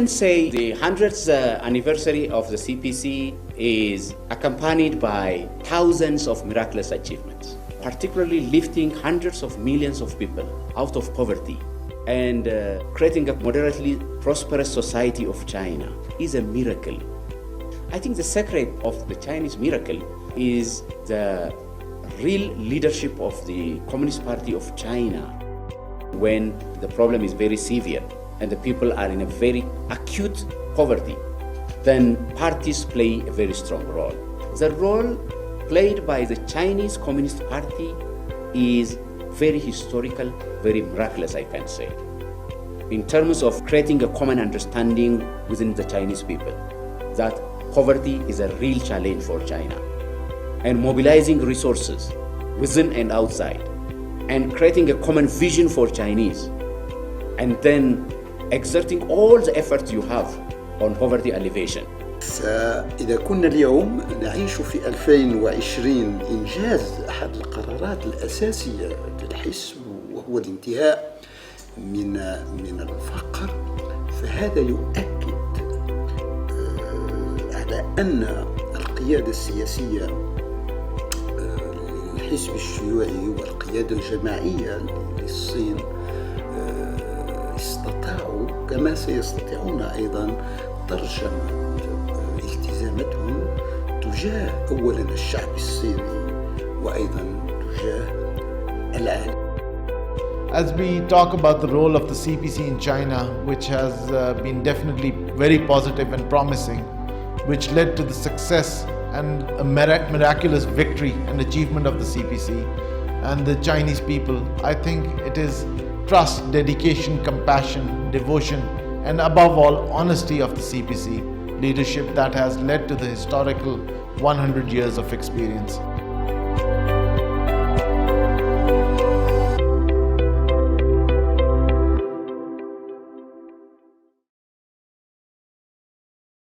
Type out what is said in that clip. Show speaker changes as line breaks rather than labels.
can say the 100th anniversary of the CPC is accompanied by thousands of miraculous achievements, particularly lifting hundreds of millions of people out of poverty and creating a moderately prosperous society of China is a miracle. I think the secret of the Chinese miracle is the real leadership of the Communist Party of China when the problem is very severe and the people are in a very acute poverty. Then parties play a very strong role. The role played by the Chinese Communist Party is very historical, very miraculous, I can say, in terms of creating a common understanding within the Chinese people that poverty is a real challenge for China, and mobilizing resources within and outside, and creating a common vision for Chinese, and then exerting all the efforts you have on poverty alleviation.
إذا كنا اليوم نعيش في 2020 إنجاز أحد القرارات الأساسية للحزب وهو الانتهاء من الفقر، فهذا يؤكد على أن القيادة السياسية للحزب الشيوعي والقيادة الجماعية للصين استطاعوا كما سيستطيعون أيضا ترجم التزاماتهم تجاه أولا الشعب الصيني وأيضا تجاه العالم.
As we talk about the role of the CPC in China, which has been definitely very positive and promising, which led to the success and a miraculous victory and achievement of the CPC and the Chinese people, I think it is trust, dedication, compassion, devotion, and above all, honesty of the CPC leadership that has led to the historical 100 years of experience.